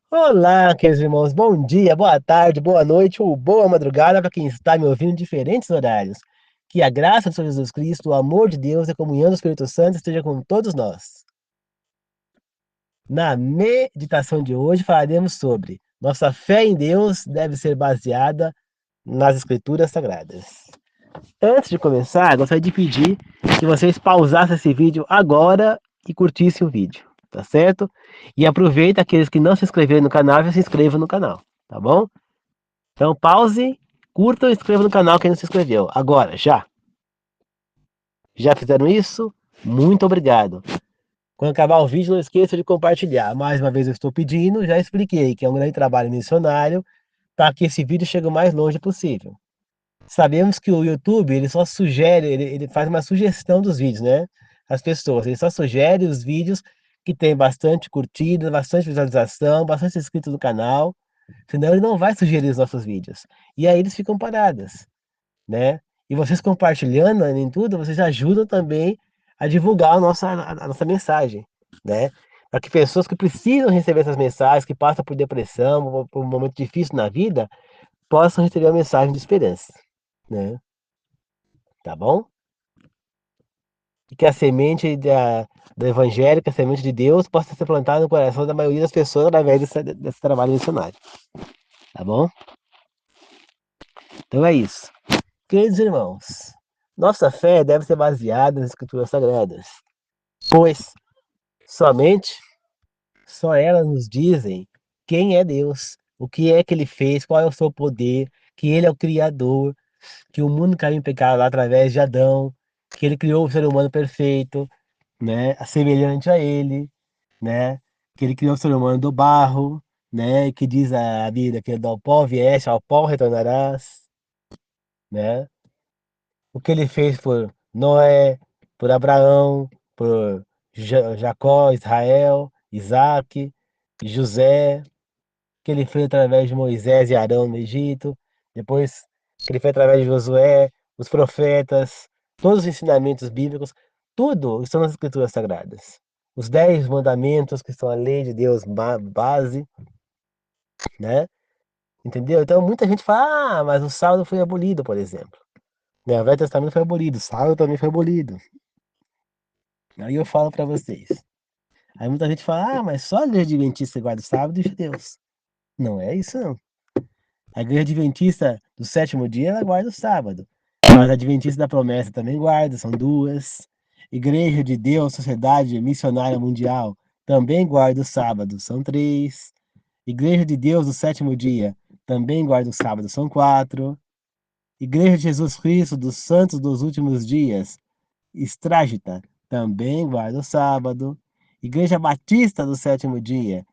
Olá, queridos irmãos, bom dia, boa tarde, boa noite ou boa madrugada para quem está me ouvindo em diferentes horários. Que a graça do Senhor Jesus Cristo, o amor de Deus e a comunhão do Espírito Santo esteja com todos nós. Na meditação de hoje falaremos sobre nossa fé em Deus deve ser baseada nas Escrituras Sagradas. Antes de começar, gostaria de pedir que vocês pausassem esse vídeo agora e curtissem o vídeo, tá certo? E aproveita aqueles que não se inscreveram no canal, já se inscrevam no canal, tá bom? Então pause, curta e inscreva no canal quem não se inscreveu. Agora, já. Já fizeram isso? Muito obrigado. Quando acabar o vídeo, não esqueça de compartilhar. Mais uma vez eu estou pedindo, já expliquei que é um grande trabalho missionário para que esse vídeo chegue o mais longe possível. Sabemos que o YouTube, ele só sugere, ele faz uma sugestão dos vídeos, né? As pessoas, ele só sugere os vídeos que tem bastante curtida, bastante visualização, bastante inscritos no canal, senão ele não vai sugerir os nossos vídeos. E aí eles ficam parados, né? E vocês compartilhando em tudo, vocês ajudam também a divulgar a nossa mensagem, né? Para que pessoas que precisam receber essas mensagens, que passam por depressão, por um momento difícil na vida, possam receber a mensagem de esperança, né? Tá bom? E que a semente do evangelho, que a semente de Deus possa ser plantada no coração da maioria das pessoas através desse trabalho missionário. Tá bom? Então é isso. Queridos irmãos, nossa fé deve ser baseada nas Escrituras Sagradas, pois somente só elas nos dizem quem é Deus, o que é que ele fez, qual é o seu poder, que ele é o Criador, que o mundo caiu em pecado lá através de Adão, que ele criou o ser humano perfeito, né, semelhante a ele, né, que ele criou o ser humano do barro, né, que diz a Bíblia que do pó vieste, ao pó retornarás, né, o que ele fez por Noé, por Abraão, por Jacó, Israel, Isaac, José, que ele fez através de Moisés e Arão no Egito, depois que ele fez através de Josué, os profetas, todos os ensinamentos bíblicos, tudo estão nas Escrituras Sagradas. Os 10 mandamentos, que são a lei de Deus base, né? Entendeu? Então muita gente fala, mas o sábado foi abolido, por exemplo. O Velho Testamento foi abolido, o sábado também foi abolido. Aí eu falo para vocês. Aí muita gente fala, mas só a igreja adventista guarda o sábado e os judeus. Não é isso, não. A igreja adventista do sétimo dia, ela guarda o sábado. Mas a adventista da promessa também guarda, são duas. Igreja de Deus, Sociedade Missionária Mundial, também guarda o sábado, são três. Igreja de Deus do sétimo dia, também guarda o sábado, são quatro. Igreja de Jesus Cristo dos Santos dos Últimos Dias, Estrágita, também guarda o sábado. Igreja Batista do sétimo dia,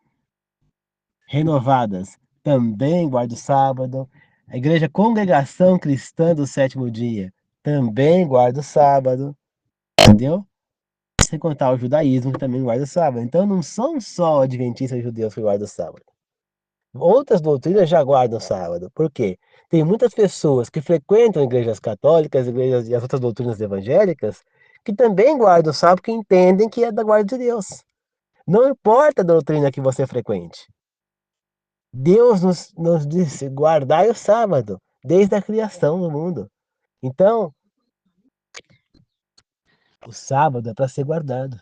Renovadas, também guarda o sábado. A Igreja Congregação Cristã do sétimo dia, também guarda o sábado. Entendeu? Sem contar o judaísmo, que também guarda o sábado. Então não são só adventistas e judeus que guardam o sábado. Outras doutrinas já guardam o sábado. Por quê? Tem muitas pessoas que frequentam igrejas católicas, igrejas e as outras doutrinas evangélicas, que também guardam o sábado, que entendem que é da guarda de Deus. Não importa a doutrina que você frequente. Deus nos disse: guardai o sábado, desde a criação do mundo. Então, o sábado é para ser guardado.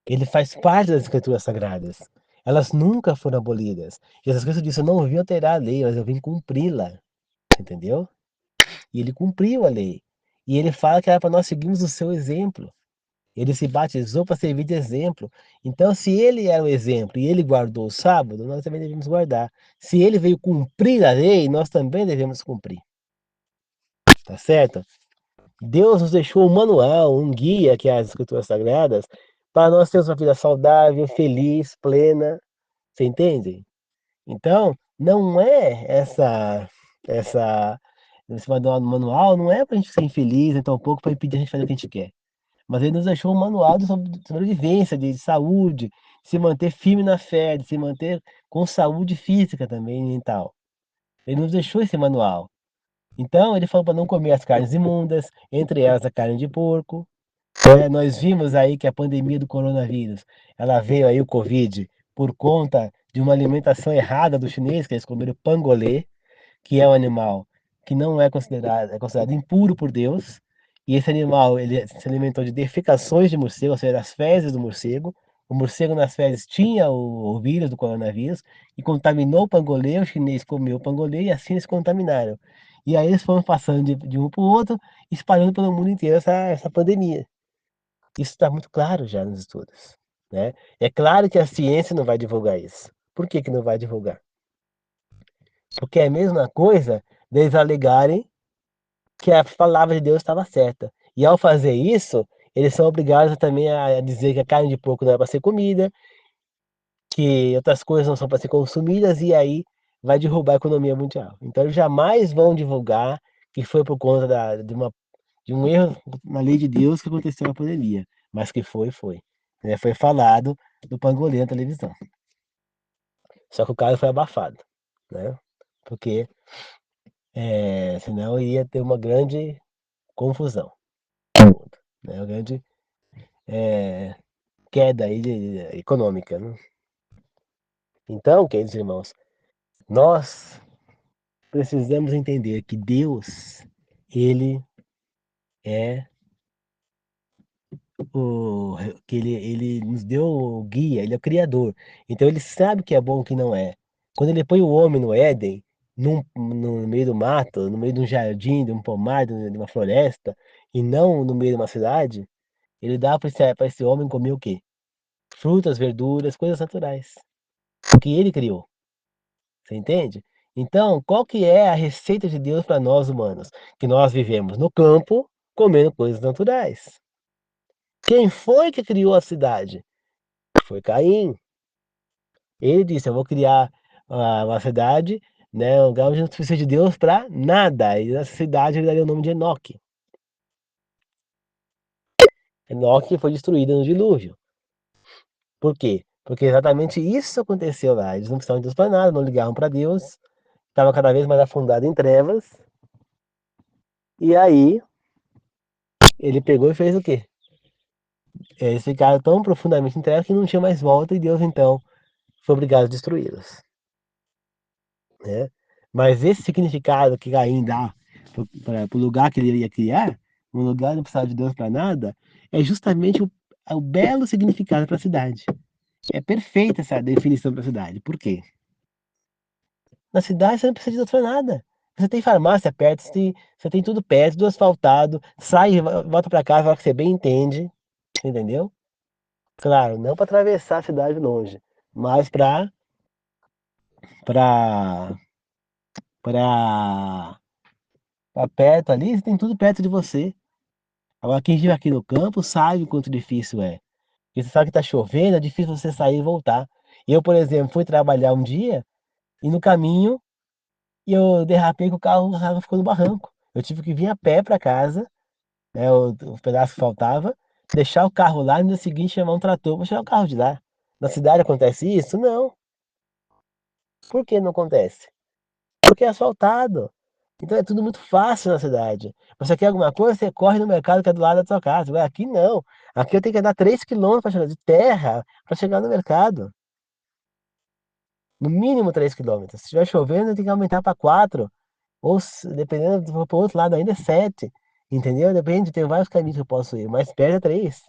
Ele faz parte das Escrituras Sagradas. Elas nunca foram abolidas. Jesus Cristo disse: eu não vim alterar a lei, mas eu vim cumpri-la. Entendeu? E ele cumpriu a lei. E ele fala que era para nós seguirmos o seu exemplo. Ele se batizou para servir de exemplo. Então, se ele era o exemplo e ele guardou o sábado, nós também devemos guardar. Se ele veio cumprir a lei, nós também devemos cumprir. Tá certo? Deus nos deixou um manual, um guia, que é as Escrituras Sagradas, para nós termos uma vida saudável, feliz, plena. Você entende? Então, não é esse manual não é para a gente ser infeliz, então pouco para impedir a gente fazer o que a gente quer. Mas ele nos deixou um manual de sobrevivência, de saúde, de se manter firme na fé, de se manter com saúde física também e mental. Ele nos deixou esse manual. Então, ele falou para não comer as carnes imundas, entre elas a carne de porco. Nós vimos aí que a pandemia do coronavírus, ela veio aí o Covid por conta de uma alimentação errada do chinês, que eles comeram pangolê, que é um animal que não é considerado impuro por Deus. E esse animal, ele se alimentou de defecações de morcego, ou seja, das fezes do morcego. O morcego nas fezes tinha o vírus do coronavírus e contaminou o pangolê, o chinês comeu o pangolê e assim eles contaminaram. E aí eles foram passando de um para o outro, espalhando pelo mundo inteiro essa pandemia. Isso está muito claro já nos estudos, né? É claro que a ciência não vai divulgar isso. Por que que não vai divulgar? Porque é a mesma coisa deles alegarem que a palavra de Deus estava certa. E ao fazer isso, eles são obrigados também a dizer que a carne de porco não é para ser comida, que outras coisas não são para ser consumidas, e aí vai derrubar a economia mundial. Então eles jamais vão divulgar que foi por conta de um erro na lei de Deus que aconteceu a pandemia. Mas que foi, foi. Né? Foi falado do pangolê na televisão. Só que o caso foi abafado, né? Porque senão ia ter uma grande confusão no mundo, né? Uma grande eh, queda aí econômica, né? Então, queridos irmãos, nós precisamos entender que Deus, ele é que ele nos deu o guia, ele é o criador. Então ele sabe o que é bom e o que não é. Quando ele põe o homem no Éden, no meio do mato, no meio de um jardim, de um pomar, de uma floresta, e não no meio de uma cidade, ele dá para esse homem comer o quê? Frutas, verduras, coisas naturais. O que ele criou. Você entende? Então, qual que é a receita de Deus para nós humanos? Que nós vivemos no campo, comendo coisas naturais. Quem foi que criou a cidade? Foi Caim. Ele disse: Eu vou criar uma cidade, né, um lugar onde não precisa de Deus para nada. E essa cidade ele daria o nome de Enoque. Enoque foi destruída no dilúvio. Por quê? Porque exatamente isso aconteceu lá. Eles não precisavam de Deus para nada, não ligavam para Deus, estava cada vez mais afundado em trevas. E aí ele pegou e fez o quê? Eles ficaram tão profundamente em trevas que não tinha mais volta e Deus então foi obrigado a destruí-los, né? Mas esse significado que Caim dá para o lugar que ele ia criar, um lugar que não precisava de Deus para nada, é justamente o belo significado para a cidade. É perfeita essa definição para a cidade. Por quê? Na cidade você não precisa de Deus para nada. Você tem farmácia perto, você tem tudo perto, tudo asfaltado, sai e volta para casa, a hora que você bem entende, entendeu? Claro, não para atravessar a cidade longe, mas para para perto ali, você tem tudo perto de você. Agora quem vive aqui no campo sabe o quanto difícil é. Porque você sabe que tá chovendo, é difícil você sair e voltar. Eu, por exemplo, fui trabalhar um dia e no caminho eu derrapei com o carro ficou no barranco. Eu tive que vir a pé para casa, né, o pedaço que faltava, deixar o carro lá e no dia seguinte chamar um trator para tirar o carro de lá. Na cidade acontece isso? Não. Por que não acontece? Porque é asfaltado. Então é tudo muito fácil na cidade. Você quer alguma coisa, você corre no mercado que é do lado da sua casa. Agora, aqui não. Aqui eu tenho que andar 3 quilômetros para chegar de terra para chegar no mercado. No mínimo 3 quilômetros. Se estiver chovendo, tem que aumentar para 4. Ou dependendo, se for para o outro lado ainda é 7. Entendeu? Depende, tem vários caminhos que eu posso ir, mas perto é 3.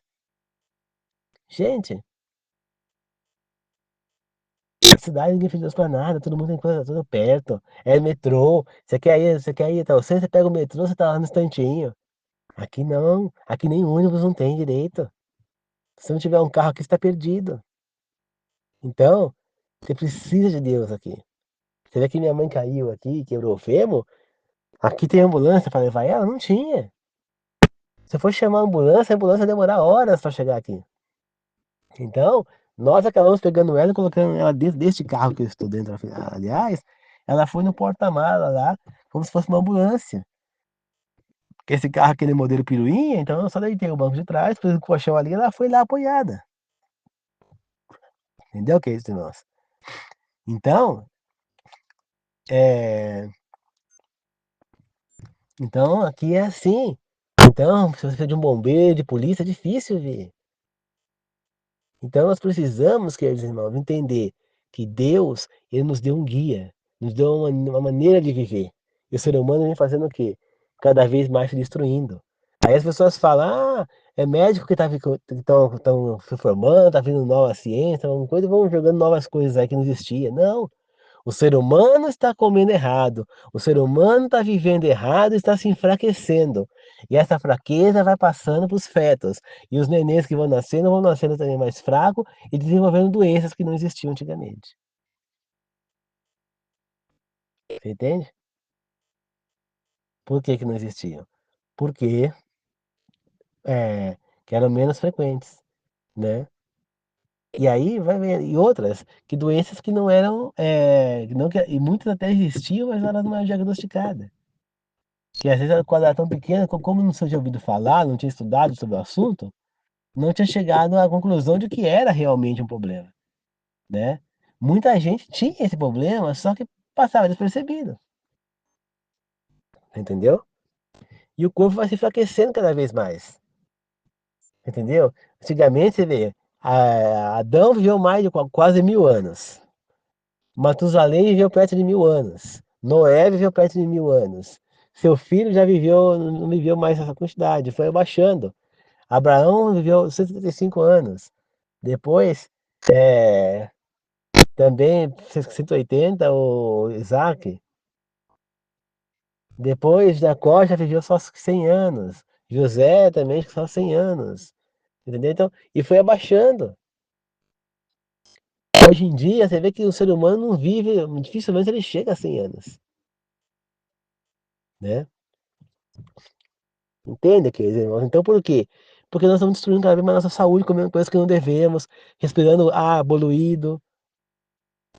Gente, a cidade ninguém fez Deus pra nada, todo mundo tem coisa tudo perto. É metrô. Você quer ir até o centro, você pega o metrô, você tá lá no instantinho. Aqui não, aqui nem ônibus não tem direito. Se não tiver um carro aqui, você tá perdido. Então, você precisa de Deus aqui. Você vê que minha mãe caiu aqui, quebrou o fêmur, aqui tem ambulância para levar ela? Não tinha. Se eu for chamar a ambulância vai demorar horas para chegar aqui. Então, nós acabamos pegando ela e colocando ela dentro deste carro que eu estou dentro. Aliás, ela foi no porta-mala lá, como se fosse uma ambulância. Porque esse carro, aquele modelo piruinha, então eu só deitei o banco de trás, pus o colchão ali, ela foi lá apoiada. Entendeu, que é isso de nós? Então, é... então aqui é assim. Então, se você precisa de um bombeiro, de polícia, é difícil ver. Então nós precisamos, queridos irmãos, entender. que Deus, ele nos deu um guia, nos deu uma maneira de viver. E o ser humano vem fazendo o quê? Cada vez mais se destruindo. Aí as pessoas falam, ah, é médico que estão se formando, tá vindo nova ciência, alguma coisa, e vão jogando novas coisas aí que não existia. Não, o ser humano está comendo errado, o ser humano está vivendo errado e está se enfraquecendo. E essa fraqueza vai passando para os fetos. E os nenês que vão nascendo também mais fracos e desenvolvendo doenças que não existiam antigamente. Você entende? Por que que não existiam? Porque que eram menos frequentes, né? E aí vai ver, e outras, que doenças que não eram, que não, e muitas até existiam, mas elas não eram diagnosticadas. Que às vezes quando era tão pequena, como não tinha ouvido falar, não tinha estudado sobre o assunto, não tinha chegado à conclusão de que era realmente um problema, né? Muita gente tinha esse problema, só que passava despercebido, entendeu? E o corpo vai se enfraquecendo cada vez mais, entendeu? Antigamente, você vê, Adão viveu mais de quase 1000 anos. Matusalém viveu perto de 1000 anos. Noé viveu perto de 1000 anos. Seu filho já viveu, não viveu mais essa quantidade, foi abaixando. Abraão viveu 135 anos. Depois, é, também 180, o Isaac. Depois, Jacó já viveu só 100 anos. José também só 100 anos. Entendeu? Então, e foi abaixando. Hoje em dia, você vê que o ser humano não vive, dificilmente ele chega a 100 anos. Né? Entende, queridos irmãos? Então, por quê? Porque nós estamos destruindo cada vez mais a nossa saúde, comendo coisas que não devemos, respirando ar poluído,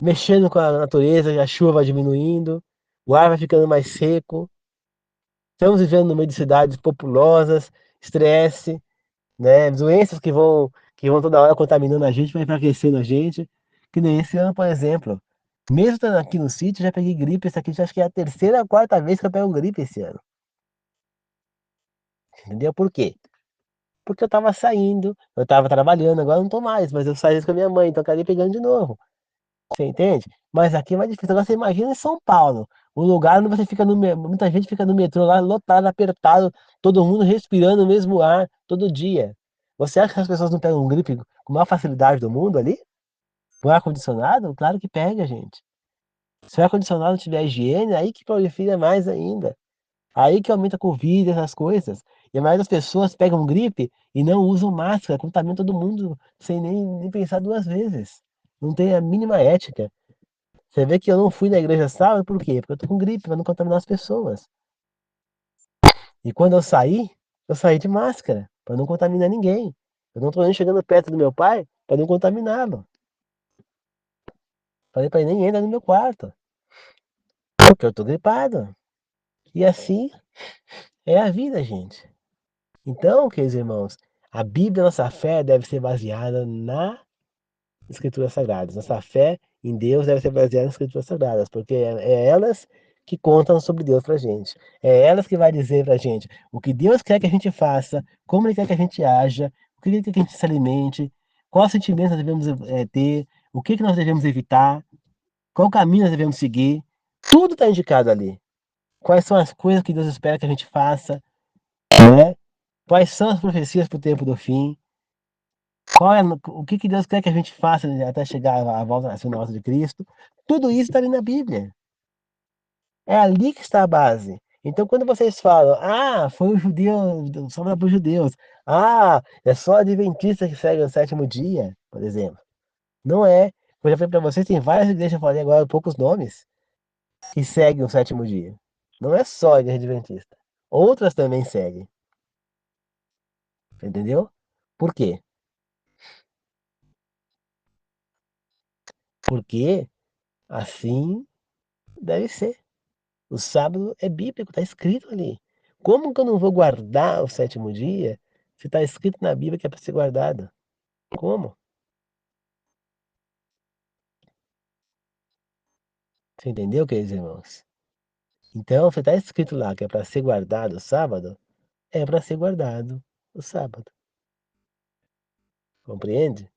mexendo com a natureza, a chuva vai diminuindo, o ar vai ficando mais seco. Estamos vivendo no meio de cidades populosas, estresse, né? Doenças que vão toda hora contaminando a gente, vai enfraquecendo a gente. Que nem esse ano, por exemplo. Mesmo estando aqui no sítio, já peguei gripe. Esse aqui já acho que é a terceira ou quarta vez que eu pego gripe esse ano. Entendeu? Por quê? Porque eu estava saindo, eu estava trabalhando, agora eu não tô mais, mas eu saí com a minha mãe, então eu acabei pegando de novo. Você entende? Mas aqui é mais difícil. Agora você imagina em São Paulo, um lugar onde você fica muita gente fica no metrô lá, lotado, apertado, todo mundo respirando o mesmo ar todo dia. Você acha que as pessoas não pegam gripe com a maior facilidade do mundo ali? Com ar-condicionado? Claro que pega, gente. Se o ar-condicionado tiver higiene, aí que prolifera mais ainda. Aí que aumenta a Covid, essas coisas. E a maioria das pessoas pegam gripe e não usam máscara, contamina todo mundo sem nem pensar duas vezes. Não tem a mínima ética. Você vê que eu não fui na igreja sábado, por quê? Porque eu tô com gripe, para não contaminar as pessoas. E quando eu saí de máscara, para não contaminar ninguém. Eu não tô nem chegando perto do meu pai para não contaminá-lo. Falei para ele nem entra no meu quarto, porque eu tô gripado. E assim é a vida, gente. Então, queridos irmãos, a Bíblia, nossa fé, deve ser baseada na Escrituras Sagradas. Nossa fé em Deus deve ser baseada nas Escrituras Sagradas, porque é elas que contam sobre Deus pra gente. É elas que vai dizer pra gente o que Deus quer que a gente faça, como Ele quer que a gente haja, o que Ele quer que a gente se alimente, quais sentimentos nós devemos ter, o que nós devemos evitar, qual caminho nós devemos seguir. Tudo está indicado ali. Quais são as coisas que Deus espera que a gente faça, né? Quais são as profecias para o tempo do fim? O que Deus quer que a gente faça até chegar à volta, à segunda volta de Cristo? Tudo isso está ali na Bíblia. É ali que está a base. Então, quando vocês falam, ah, foi o judeu, sobra para os judeus, ah, é só adventista que segue o sétimo dia, por exemplo. Não é. Eu já falei para vocês, tem várias igrejas, eu falei agora poucos nomes, que seguem o sétimo dia. Não é só a igreja adventista. Outras também seguem. Entendeu? Por quê? Porque assim deve ser. O sábado é bíblico, está escrito ali. Como que eu não vou guardar o sétimo dia se está escrito na Bíblia que é para ser guardado? Como? Você entendeu, queridos irmãos? Então, se está escrito lá que é para ser guardado o sábado, é para ser guardado o sábado. Compreende?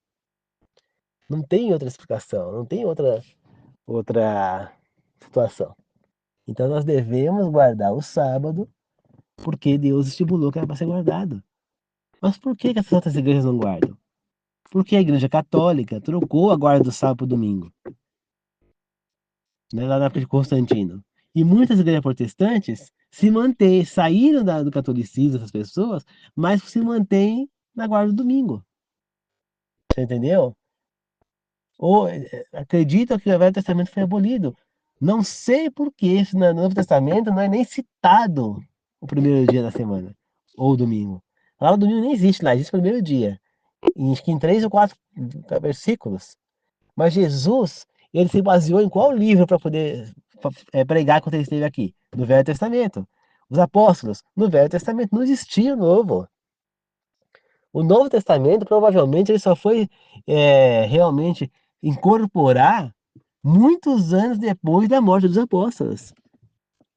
Não tem outra explicação, não tem outra situação. Então nós devemos guardar o sábado porque Deus estimulou que era para ser guardado. Mas por que essas outras igrejas não guardam? Porque a igreja católica trocou a guarda do sábado para o domingo, né, lá na época de Constantino. E muitas igrejas protestantes se mantêm, saíram do catolicismo, essas pessoas, mas se mantêm na guarda do domingo. Você entendeu? Ou acreditam que o Velho Testamento foi abolido. Não sei por que isso no Novo Testamento não é nem citado o primeiro dia da semana, ou o domingo. Lá o domingo nem existe, lá existe o primeiro dia. Acho que em 3 ou 4 versículos. Mas Jesus, ele se baseou em qual livro para poder pregar quando ele esteve aqui? No Velho Testamento. Os apóstolos, no Velho Testamento, não existia o Novo. O Novo Testamento, provavelmente, ele só foi realmente incorporar muitos anos depois da morte dos apóstolos.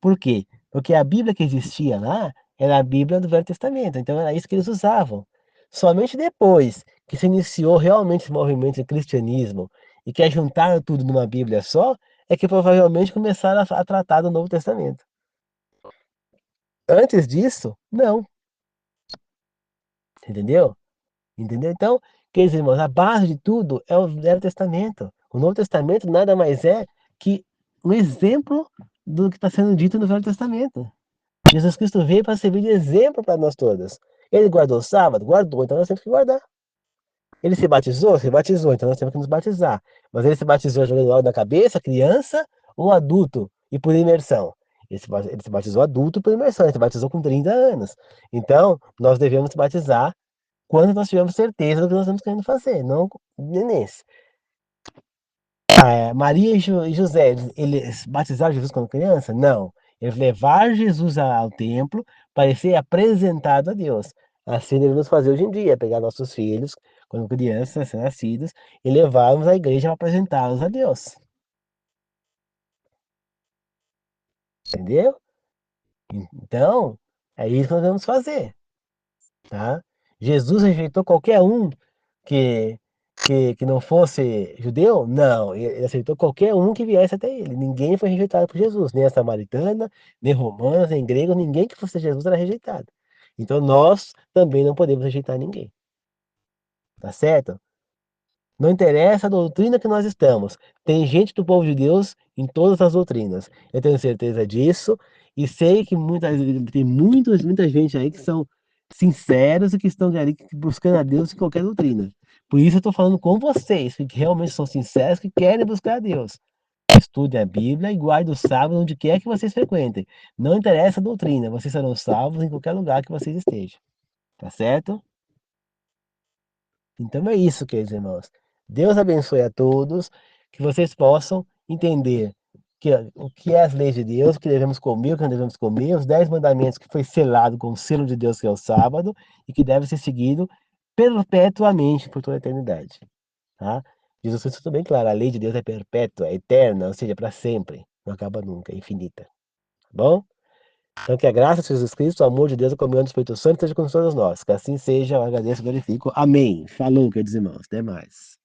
Por quê? Porque a Bíblia que existia lá era a Bíblia do Velho Testamento, então era isso que eles usavam. Somente depois que se iniciou realmente esse movimento de cristianismo e que juntaram tudo numa Bíblia só, é que provavelmente começaram a tratar do Novo Testamento. Antes disso, não. Entendeu? Entendeu? Então, queridos irmãos, a base de tudo é o Velho Testamento. O Novo Testamento nada mais é que um exemplo do que está sendo dito no Velho Testamento. Jesus Cristo veio para servir de exemplo para nós todas. Ele guardou o sábado? Guardou, então nós temos que guardar. Ele se batizou? Se batizou, então nós temos que nos batizar. Mas ele se batizou jogando água na cabeça, criança ou adulto? E por imersão? Ele se batizou adulto por imersão, ele se batizou com 30 anos. Então, nós devemos se batizar quando nós tivermos certeza do que nós estamos querendo fazer, não nesse. Maria e José, eles batizaram Jesus quando criança? Não. Eles levaram Jesus ao templo para ser apresentado a Deus. Assim devemos fazer hoje em dia, pegar nossos filhos, quando crianças, nascidos, e levarmos à igreja para apresentá-los a Deus. Entendeu? Então, é isso que nós devemos fazer, tá? Jesus rejeitou qualquer um que, que não fosse judeu? Não, ele aceitou qualquer um que viesse até ele. Ninguém foi rejeitado por Jesus, nem a samaritana, nem romanos, nem gregos, ninguém que fosse Jesus era rejeitado. Então nós também não podemos rejeitar ninguém, tá certo? Não interessa a doutrina que nós estamos. Tem gente do povo de Deus em todas as doutrinas. Eu tenho certeza disso e sei que tem muita gente aí que são sinceros e que estão ali buscando a Deus em qualquer doutrina. Por isso eu estou falando com vocês, que realmente são sinceros, que querem buscar a Deus. Estude a Bíblia e guarde o sábado onde quer que vocês frequentem. Não interessa a doutrina, vocês serão salvos em qualquer lugar que vocês estejam. Tá certo? Então é isso, queridos irmãos. Deus abençoe a todos, que vocês possam entender o que é as leis de Deus, o que devemos comer, o que não devemos comer, os 10 mandamentos que foi selado com o selo de Deus, que é o sábado, e que deve ser seguido perpetuamente por toda a eternidade. Tá? Jesus fez tudo bem claro, a lei de Deus é perpétua, é eterna, ou seja, para sempre, não acaba nunca, é infinita. Tá bom? Então que a graça de Jesus Cristo, o amor de Deus, a comunhão do Espírito Santo esteja com todos nós. Que assim seja, eu agradeço e glorifico. Amém. Falou, queridos irmãos. Até mais.